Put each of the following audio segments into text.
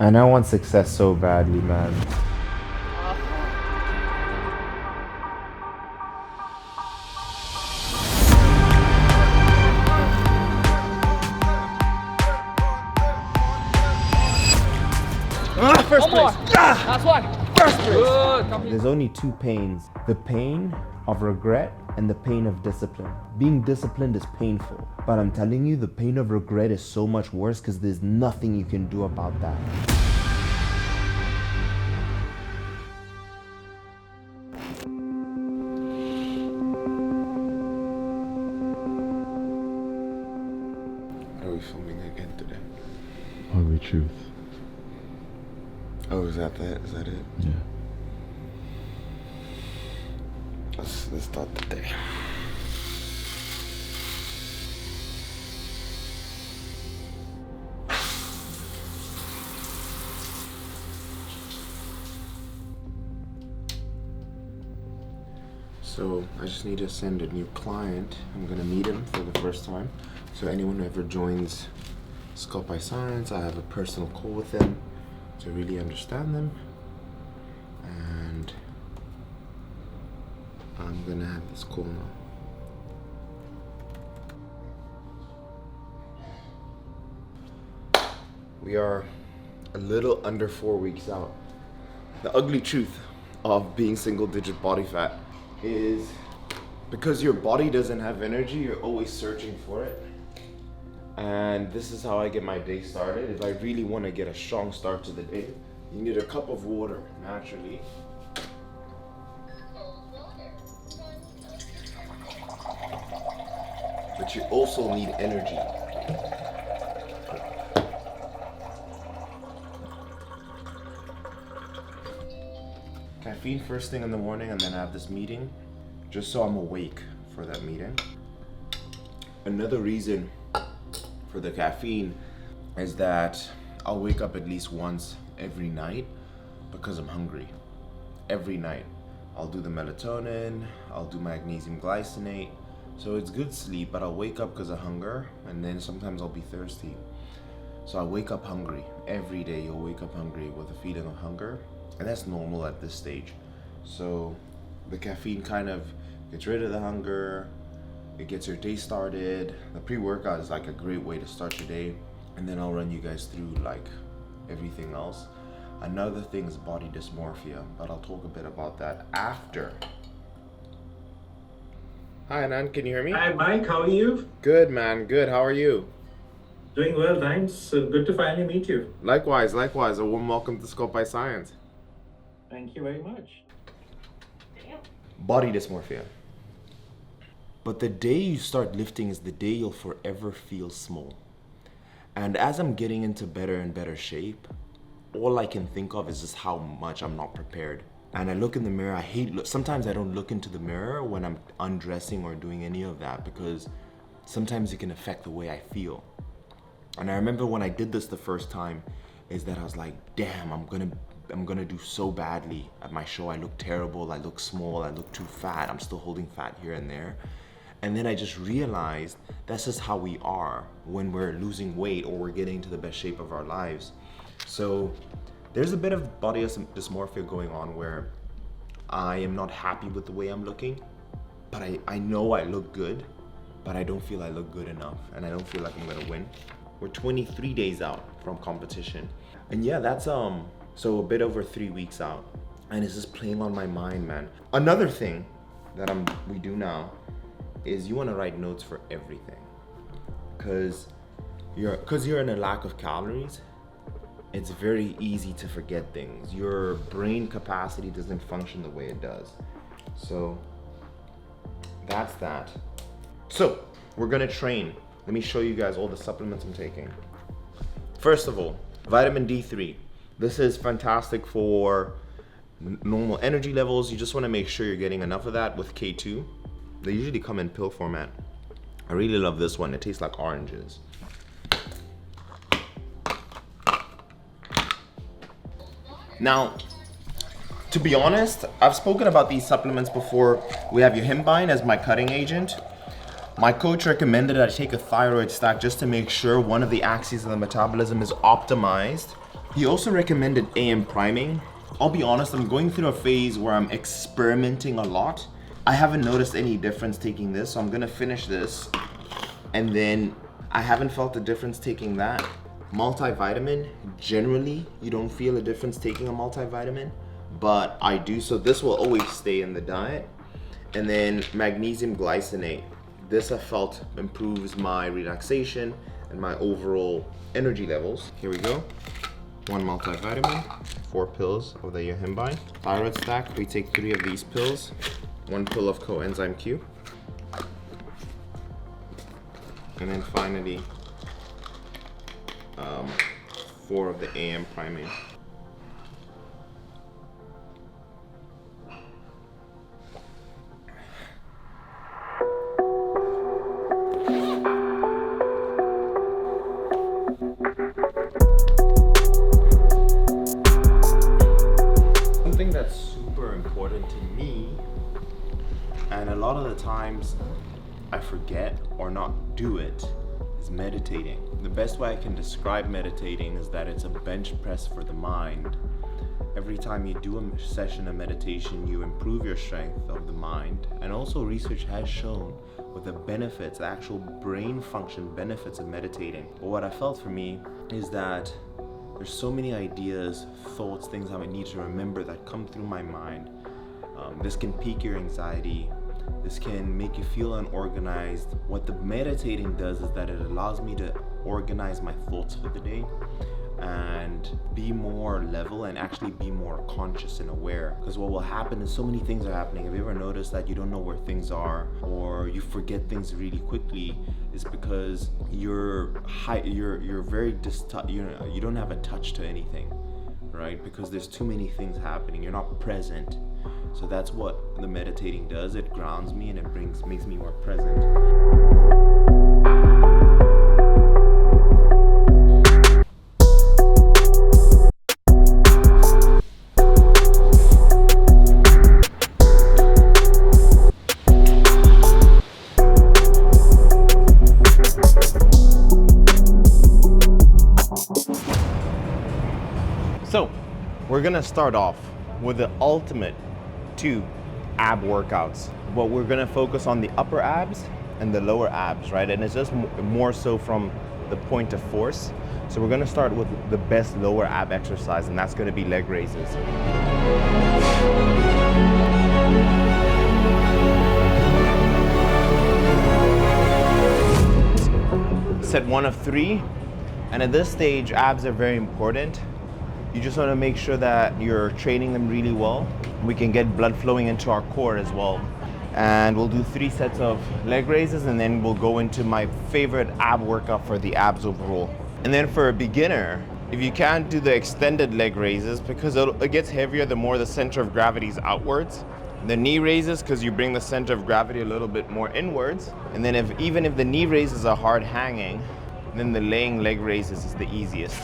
And I want success so badly, man. First place. Last one. First place. Good. There's only two pains. The pain of regret and the pain of discipline. Being disciplined is painful, but I'm telling you, the pain of regret is so much worse because there's nothing you can do about that. Are we filming again today? Ugly truth. Oh, is that it? Yeah. Let's start the day. So I just need to send a new client. I'm gonna meet him for the first time. So anyone who ever joins Scope by Science, I have a personal call with them to really understand them. And I'm gonna have this call now. We are a little under 4 weeks out. The ugly truth of being single digit body fat is because your body doesn't have energy, you're always searching for it. And this is how I get my day started. If I really want to get a strong start to the day, you need a cup of water naturally. But you also need energy. Caffeine first thing in the morning, and then I have this meeting just so I'm awake for that meeting. Another reason for the caffeine is that I'll wake up at least once every night because I'm hungry. Every night. I'll do the melatonin, I'll do magnesium glycinate. So it's good sleep, but I'll wake up because of hunger, and then sometimes I'll be thirsty. So I wake up hungry. Every day you'll wake up hungry with a feeling of hunger, and that's normal at this stage. So the caffeine kind of gets rid of the hunger, it gets your day started. The pre-workout is like a great way to start your day, and then I'll run you guys through like everything else. Another thing is body dysmorphia, but I'll talk a bit about that after. Hi Anand, can you hear me? Hi Mike, how are you? Good man, good. How are you? Doing well, thanks. Good to finally meet you. Likewise. A warm welcome to Scope by Science. Thank you very much. Body dysmorphia. But the day you start lifting is the day you'll forever feel small. And as I'm getting into better and better shape, all I can think of is just how much I'm not prepared. And I look in the mirror, sometimes I don't look into the mirror when I'm undressing or doing any of that, because sometimes it can affect the way I feel. And I remember when I did this the first time, is that I was like, damn, I'm gonna do so badly at my show. I look terrible, I look small, I look too fat, I'm still holding fat here and there. And then I just realized that's just how we are when we're losing weight or we're getting into the best shape of our lives. So there's a bit of body dysmorphia going on where I am not happy with the way I'm looking, but I know I look good, but I don't feel I look good enough, and I don't feel like I'm gonna win. We're 23 days out from competition. And yeah, that's so a bit over 3 weeks out. And it's just playing on my mind, man. Another thing that we do now is you wanna write notes for everything. Cause you're in a lack of calories, it's very easy to forget things. Your brain capacity doesn't function the way it does. So that's that. So we're gonna train. Let me show you guys all the supplements I'm taking. First of all, vitamin D3. This is fantastic for normal energy levels. You just wanna make sure you're getting enough of that with K2. They usually come in pill format. I really love this one. It tastes like oranges. Now, to be honest, I've spoken about these supplements before. We have yohimbine as my cutting agent. My coach recommended I take a thyroid stack just to make sure one of the axes of the metabolism is optimized He also recommended AM priming. I'll be honest, I'm going through a phase where I'm experimenting a lot. I haven't noticed any difference taking this, so I'm gonna finish this. And then I haven't felt a difference taking that. Multivitamin, generally, you don't feel a difference taking a multivitamin, but I do, so this will always stay in the diet. And then magnesium glycinate. This I felt improves my relaxation and my overall energy levels. Here we go. 1 multivitamin, 4 pills of the yohimbine. Thyroid stack, we take 3 of these pills. 1 pill of coenzyme Q. And then finally, 4 of the AM priming. Something that's super important to me, and a lot of the times I forget or not do it, is meditating. The best way I can describe meditating is that it's a bench press for the mind. Every time you do a session of meditation, you improve your strength of the mind. And also research has shown with the benefits, the actual brain function benefits of meditating. But what I felt for me is that there's so many ideas, thoughts, things I need to remember that come through my mind. This can pique your anxiety. This can make you feel unorganized. What the meditating does is that it allows me to organize my thoughts for the day and be more level and actually be more conscious and aware. Because what will happen is so many things are happening. Have you ever noticed that you don't know where things are or you forget things really quickly? It's because you're very you don't have a touch to anything, right? Because there's too many things happening. You're not present. So that's what the meditating does. It grounds me and it makes me more present. So, we're gonna start off with the ultimate 2 ab workouts. But we're gonna focus on the upper abs and the lower abs, right? And it's just more so from the point of force. So we're gonna start with the best lower ab exercise, and that's gonna be leg raises. Set 1 of 3. And at this stage, abs are very important. You just want to make sure that you're training them really well. We can get blood flowing into our core as well. And we'll do 3 sets of leg raises, and then we'll go into my favorite ab workout for the abs overall. And then for a beginner, if you can't do the extended leg raises, because it gets heavier the more the center of gravity is outwards. The knee raises, because you bring the center of gravity a little bit more inwards. And then even if the knee raises are hard hanging, then the laying leg raises is the easiest.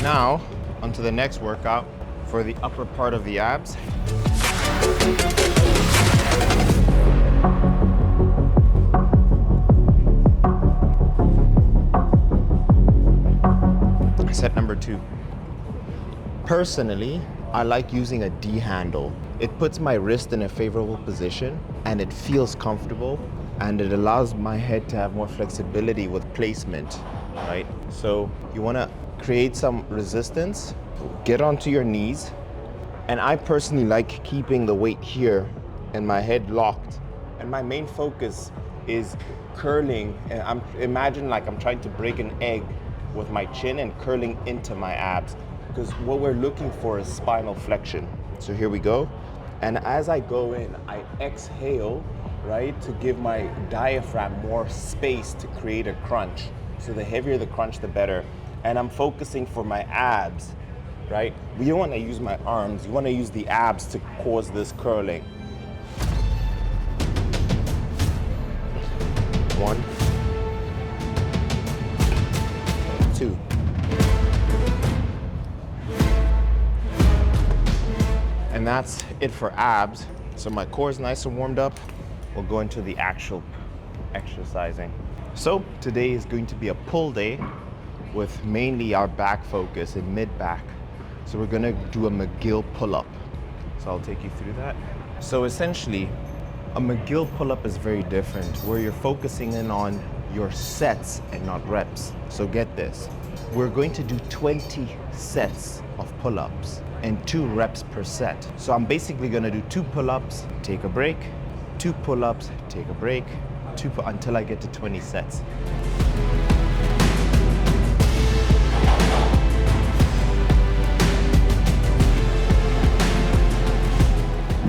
Now, onto the next workout for the upper part of the abs. Set number 2. Personally, I like using a D handle. It puts my wrist in a favorable position and it feels comfortable, and it allows my head to have more flexibility with placement, right? So you want to create some resistance, get onto your knees, and I personally like keeping the weight here and my head locked. And my main focus is curling, and imagine like I'm trying to break an egg with my chin and curling into my abs, because what we're looking for is spinal flexion. So here we go. And as I go in, I exhale, right, to give my diaphragm more space to create a crunch. So the heavier the crunch, the better. And I'm focusing for my abs, right? We don't want to use my arms. You want to use the abs to cause this curling. 1, 2. And that's it for abs. So my core is nice and warmed up. We'll go into the actual exercising. So today is going to be a pull day with mainly our back focus in mid-back. So we're gonna do a McGill pull-up. So I'll take you through that. So essentially, a McGill pull-up is very different, where you're focusing in on your sets and not reps. So get this, we're going to do 20 sets of pull-ups and 2 reps per set. So I'm basically gonna do 2 pull-ups, take a break, 2 pull-ups, take a break, until I get to 20 sets.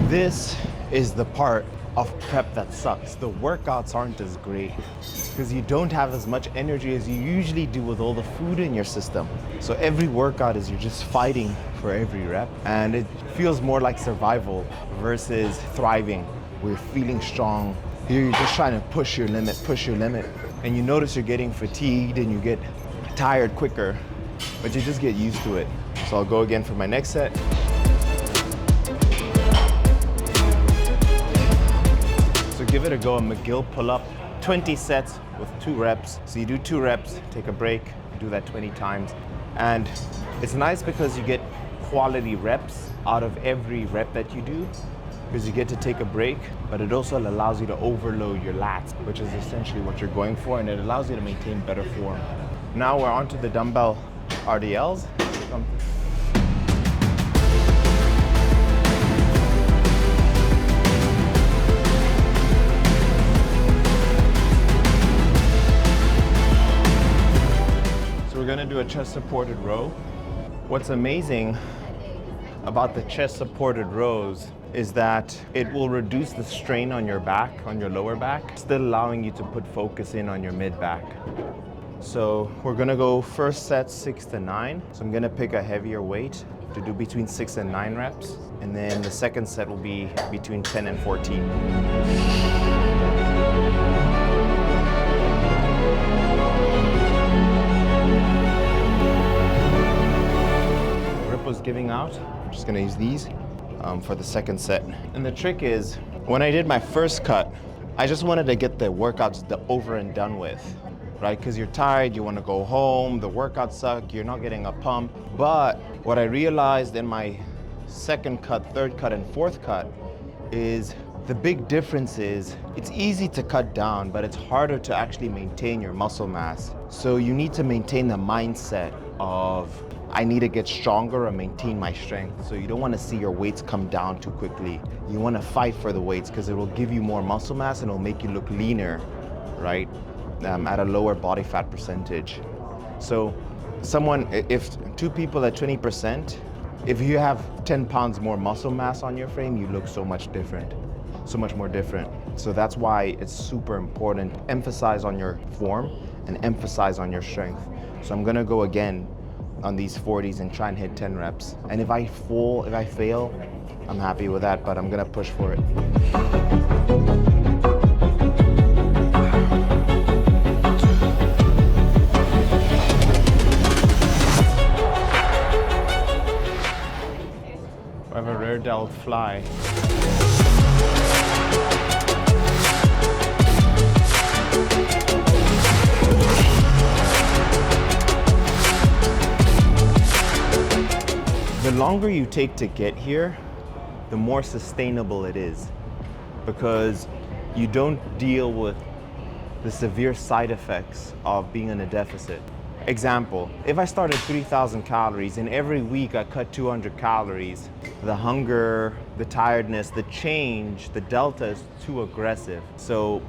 This is the part of prep that sucks. The workouts aren't as great because you don't have as much energy as you usually do with all the food in your system. So every workout is you're just fighting for every rep, and it feels more like survival versus thriving. We're feeling strong. Here you're just trying to push your limit, and you notice you're getting fatigued and you get tired quicker, but you just get used to it. So I'll go again for my next set. So give it a go, a McGill pull-up, 20 sets with 2 reps. So you do 2 reps, take a break, do that 20 times. And it's nice because you get quality reps out of every rep that you do, because you get to take a break, but it also allows you to overload your lats, which is essentially what you're going for, and it allows you to maintain better form. Now we're onto the dumbbell RDLs. So we're gonna do a chest supported row. What's amazing about the chest supported rows is that it will reduce the strain on your back, on your lower back, still allowing you to put focus in on your mid back. So we're gonna go first set 6 to 9. So I'm gonna pick a heavier weight to do between 6 and 9 reps. And then the second set will be between 10 and 14. Grip was giving out. I'm just gonna use these for the second set. And the trick is, when I did my first cut, I just wanted to get the workouts over and done with, right? Because you're tired, you want to go home, the workouts suck, you're not getting a pump. But what I realized in my second cut, third cut, and fourth cut is the big difference is it's easy to cut down, but it's harder to actually maintain your muscle mass. So you need to maintain the mindset of, I need to get stronger and maintain my strength. So you don't want to see your weights come down too quickly. You want to fight for the weights because it will give you more muscle mass and it'll make you look leaner, right? At a lower body fat percentage. So if 2 people at 20%, if you have 10 pounds more muscle mass on your frame, you look so much different, so much more different. So that's why it's super important. Emphasize on your form and emphasize on your strength. So I'm gonna go again on these 40s and try and hit 10 reps. And if I fail, I'm happy with that, but I'm gonna push for it. I have a rear delt fly. The longer you take to get here, the more sustainable it is, because you don't deal with the severe side effects of being in a deficit. Example, if I start at 3,000 calories and every week I cut 200 calories, the hunger, the tiredness, the change, the delta is too aggressive. So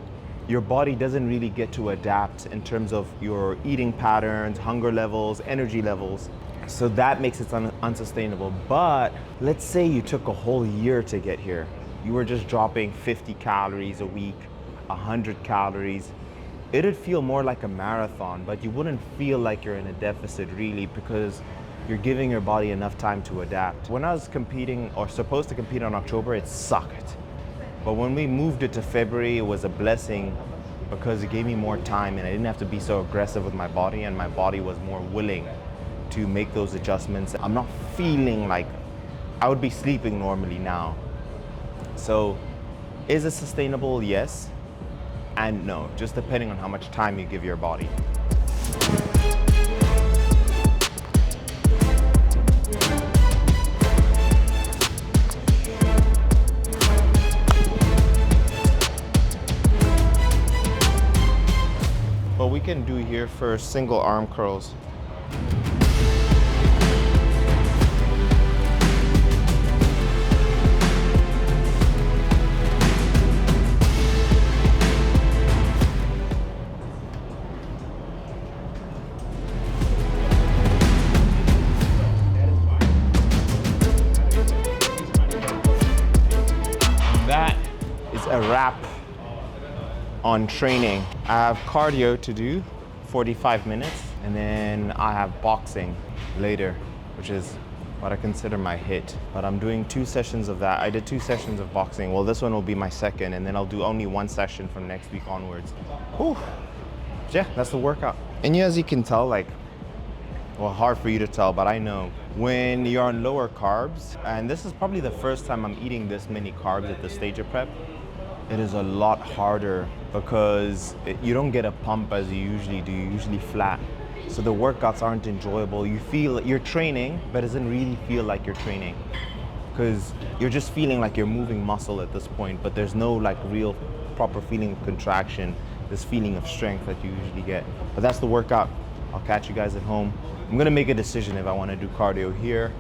your body doesn't really get to adapt in terms of your eating patterns, hunger levels, energy levels. So that makes it unsustainable. But let's say you took a whole year to get here. You were just dropping 50 calories a week, 100 calories. It'd feel more like a marathon, but you wouldn't feel like you're in a deficit really, because you're giving your body enough time to adapt. When I was competing or supposed to compete in October, it sucked. But when we moved it to February, it was a blessing because it gave me more time and I didn't have to be so aggressive with my body, and my body was more willing to make those adjustments. I'm not feeling like I would be sleeping normally now. So is it sustainable? Yes. and no, just depending on how much time you give your body. What we can do here for single arm curls. That is a wrap on training. I have cardio to do, 45 minutes, and then I have boxing later, which is what I consider my hit. But I'm doing 2 sessions of that. I did 2 sessions of boxing. Well, this one will be my second, and then I'll do only 1 session from next week onwards. Whew. Yeah, that's the workout. And yeah, as you can tell, like, well, hard for you to tell, but I know when you're on lower carbs, and this is probably the first time I'm eating this many carbs at the stage of prep, it is a lot harder because you don't get a pump as you usually do. You're usually flat. So the workouts aren't enjoyable. You feel you're training, but it doesn't really feel like you're training because you're just feeling like you're moving muscle at this point, but there's no like real proper feeling of contraction, this feeling of strength that you usually get. But that's the workout. I'll catch you guys at home. I'm gonna make a decision if I wanna do cardio here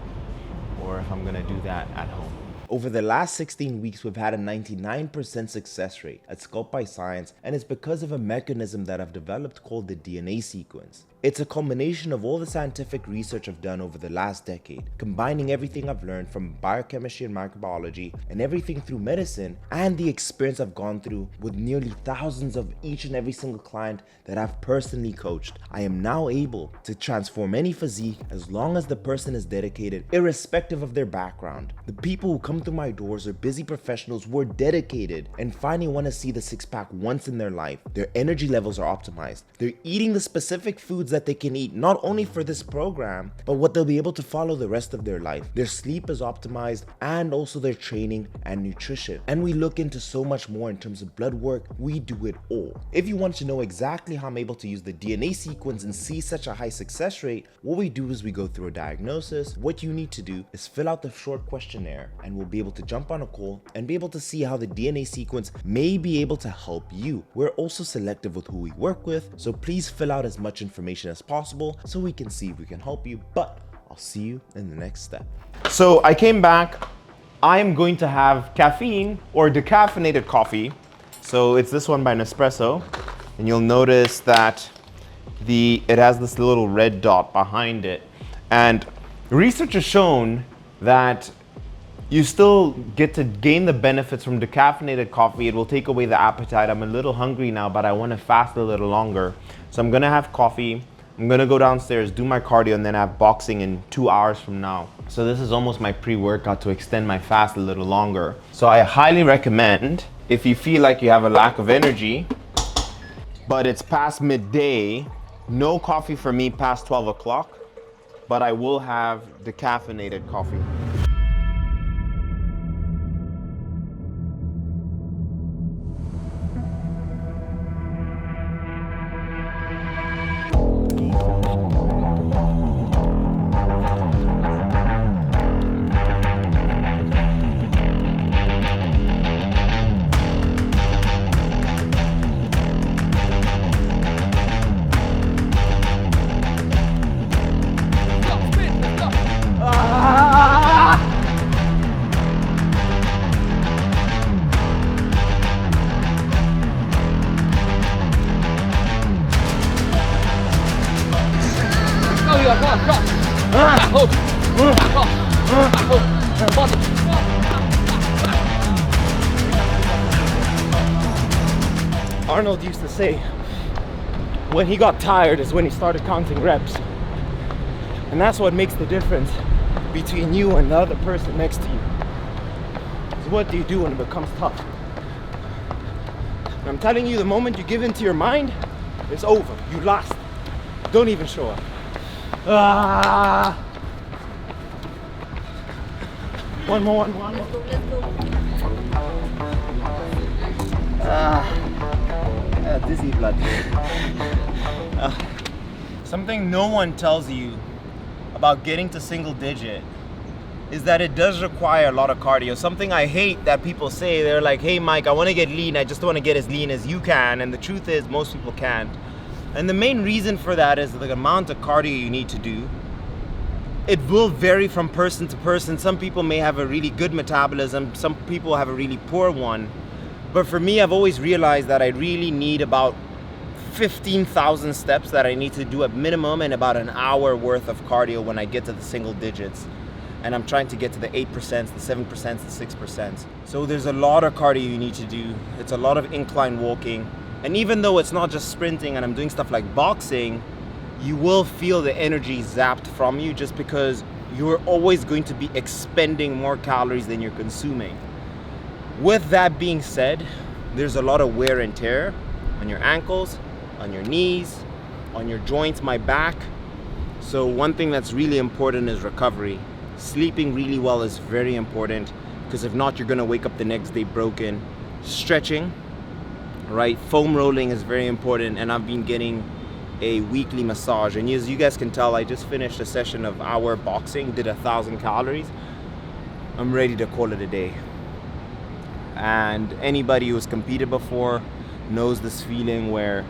or if I'm gonna do that at home. Over the last 16 weeks, we've had a 99% success rate at Sculpt by Science, and it's because of a mechanism that I've developed called the DNA sequence. It's a combination of all the scientific research I've done over the last decade, combining everything I've learned from biochemistry and microbiology and everything through medicine, and the experience I've gone through with nearly thousands of each and every single client that I've personally coached. I am now able to transform any physique as long as the person is dedicated, irrespective of their background. The people who come through my doors are busy professionals who are dedicated and finally want to see the six-pack once in their life. Their energy levels are optimized. They're eating the specific foods that they can eat, not only for this program, but what they'll be able to follow the rest of their life. Their sleep is optimized and also their training and nutrition. And we look into so much more in terms of blood work. We do it all. If you want to know exactly how I'm able to use the DNA sequence and see such a high success rate, what we do is we go through a diagnosis. What you need to do is fill out the short questionnaire and we'll be able to jump on a call and be able to see how the DNA sequence may be able to help you. We're also selective with who we work with, so please fill out as much information as possible so we can see if we can help you, but I'll see you in the next step. So I came back. I am going to have caffeine or decaffeinated coffee. So it's this one by Nespresso, and you'll notice that it has this little red dot behind it. And research has shown that you still get to gain the benefits from decaffeinated coffee. It will take away the appetite. I'm a little hungry now, but I want to fast a little longer. So I'm gonna have coffee. I'm gonna go downstairs, do my cardio, and then have boxing in 2 hours from now. So this is almost my pre-workout to extend my fast a little longer. So I highly recommend, if you feel like you have a lack of energy, but it's past midday, no coffee for me past 12 o'clock, but I will have decaffeinated coffee. Arnold used to say when he got tired is when he started counting reps. And that's what makes the difference between you and the other person next to you. So what do you do when it becomes tough? And I'm telling you, the moment you give in to your mind, it's over. You lost. Don't even show up. One more. Dizzy blood. Something no one tells you about getting to single digit is that it does require a lot of cardio. Something I hate that people say, they're like, hey Mike, I want to get lean, I just want to get as lean as you can. And the truth is, most people can't. And the main reason for that is the amount of cardio you need to do. It will vary from person to person. Some people may have a really good metabolism, some people have a really poor one. But for me, I've always realized that I really need about 15,000 steps that I need to do at minimum, and about an hour worth of cardio when I get to the single digits. And I'm trying to get to the 8%, the 7%, the 6%. So there's a lot of cardio you need to do. It's a lot of incline walking. And even though it's not just sprinting and I'm doing stuff like boxing, you will feel the energy zapped from you just because you're always going to be expending more calories than you're consuming. With that being said, there's a lot of wear and tear on your ankles, on your knees, on your joints, my back. So one thing that's really important is recovery. Sleeping really well is very important, because if not, you're gonna wake up the next day broken. Stretching, right? Foam rolling is very important, and I've been getting a weekly massage. And as you guys can tell, I just finished a session of hour boxing, did 1,000 calories. I'm ready to call it a day. And anybody who's competed before knows this feeling where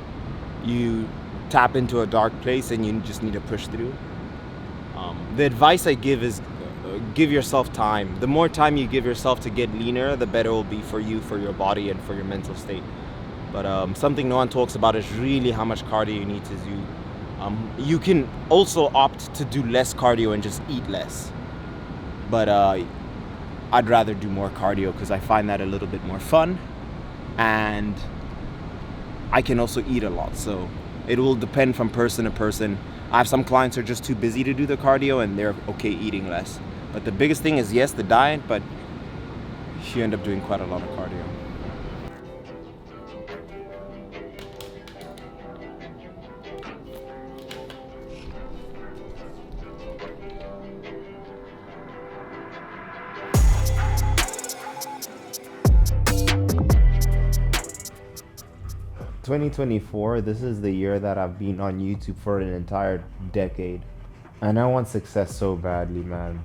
you tap into a dark place and you just need to push through. The advice I give is give yourself time. The more time you give yourself to get leaner, the better it will be for you, for your body, and for your mental state. But something no one talks about is really how much cardio you need to do. You can also opt to do less cardio and just eat less. But I'd rather do more cardio because I find that a little bit more fun, and I can also eat a lot. So it will depend from person to person. I have some clients who are just too busy to do the cardio and they're okay eating less. But the biggest thing is, yes, the diet, but you end up doing quite a lot of cardio. 2024, this is the year that I've been on YouTube for an entire decade. And I want success so badly, man.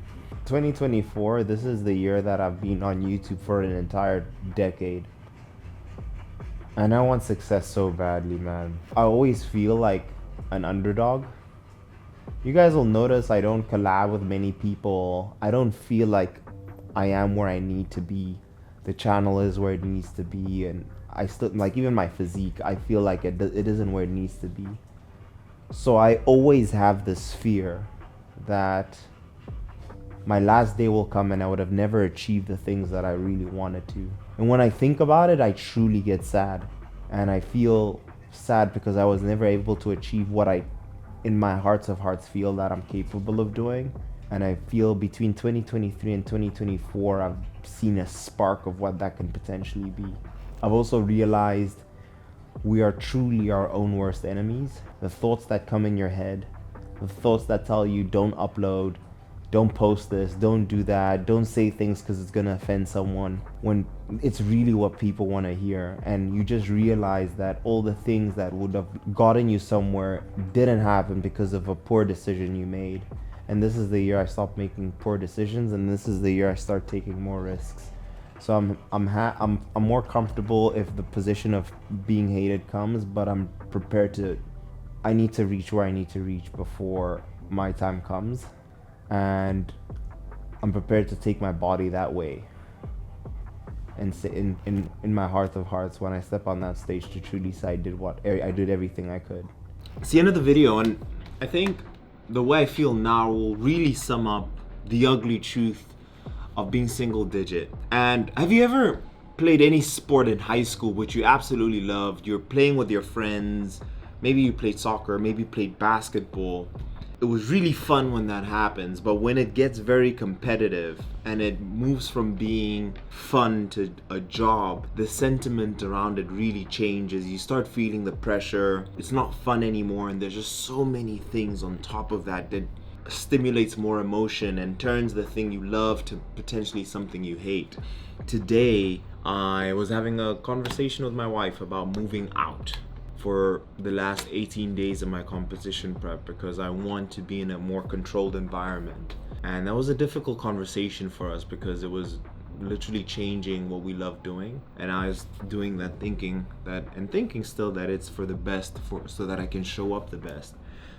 2024, this is the year that I've been on YouTube for an entire decade. And I want success so badly, man. I always feel like an underdog. You guys will notice I don't collab with many people. I don't feel like I am where I need to be. The channel is where it needs to be, and I still, like, even my physique, I feel like it isn't where it needs to be. So I always have this fear that my last day will come and I would have never achieved the things that I really wanted to. And when I think about it, I truly get sad. And I feel sad because I was never able to achieve what I, in my hearts of hearts, feel that I'm capable of doing. And I feel between 2023 and 2024, I've seen a spark of what that can potentially be. I've also realized we are truly our own worst enemies. The thoughts that come in your head, the thoughts that tell you don't upload, don't post this, don't do that, don't say things because it's gonna offend someone, when it's really what people want to hear. And you just realize that all the things that would have gotten you somewhere didn't happen because of a poor decision you made. And this is the year I stopped making poor decisions, and this is the year I start taking more risks. So I'm more comfortable if the position of being hated comes, but I'm prepared to, I need to reach where I need to reach before my time comes. And I'm prepared to take my body that way. And say in my heart of hearts, when I step on that stage, to truly say I did everything I could. It's the end of the video, and I think the way I feel now will really sum up the ugly truth of being single digit. And have you ever played any sport in high school which you absolutely loved? You're playing with your friends, maybe you played soccer, maybe you played basketball. It was really fun when that happens, but when it gets very competitive and it moves from being fun to a job, the sentiment around it really changes. You start feeling the pressure. It's not fun anymore, and there's just so many things on top of that that stimulates more emotion and turns the thing you love to potentially something you hate. Today, I was having a conversation with my wife about moving out for the last 18 days of my competition prep because I want to be in a more controlled environment. And that was a difficult conversation for us because it was literally changing what we love doing, and I was doing that thinking still that it's for the best, so that I can show up the best.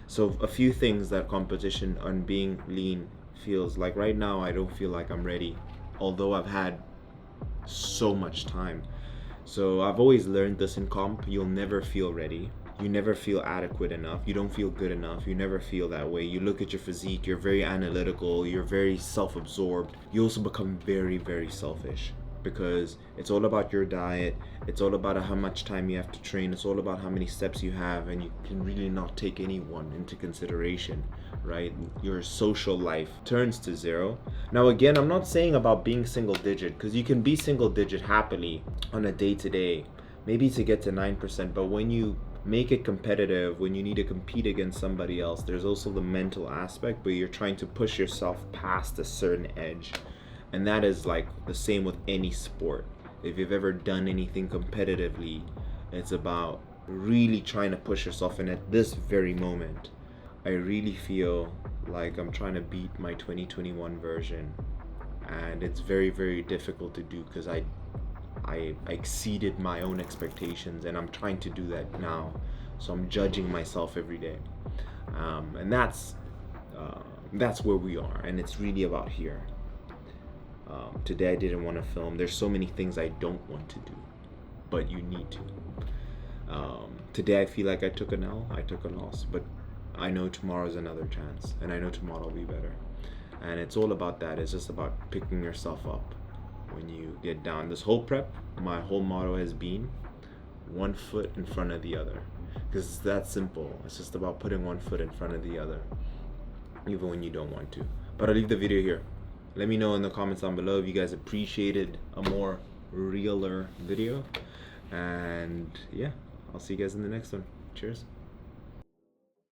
So a few things that competition and being lean feels like. Right now I don't feel like I'm ready, although I've had so much time. So I've always learned this in comp: you'll never feel ready. You never feel adequate enough. You don't feel good enough. You never feel that way. You look at your physique, you're very analytical, you're very self-absorbed. You also become very, very selfish because it's all about your diet. It's all about how much time you have to train. It's all about how many steps you have, and you can really not take anyone into consideration, right? Your social life turns to zero. Now, again, I'm not saying about being single digit, because you can be single digit happily on a day-to-day, maybe to get to 9%, but when you make it competitive, when you need to compete against somebody else, there's also the mental aspect where you're trying to push yourself past a certain edge. And that is like the same with any sport. If you've ever done anything competitively, it's about really trying to push yourself. And at this very moment, I really feel like I'm trying to beat my 2021 version. And it's very, very difficult to do because I exceeded my own expectations, and I'm trying to do that now. So I'm judging myself every day, and that's where we are, and it's really about here. Today I didn't want to film. There's so many things I don't want to do, but you need to. Today I feel like I took an L, I took a loss, but I know tomorrow's another chance, and I know tomorrow will be better. And it's all about that. It's just about picking yourself up when you get down. This whole prep, my whole motto has been one foot in front of the other, because it's that simple. It's just about putting one foot in front of the other, even when you don't want to. But I'll leave the video here. Let me know in the comments down below if you guys appreciated a more realer video, and yeah, I'll see you guys in the next one. Cheers.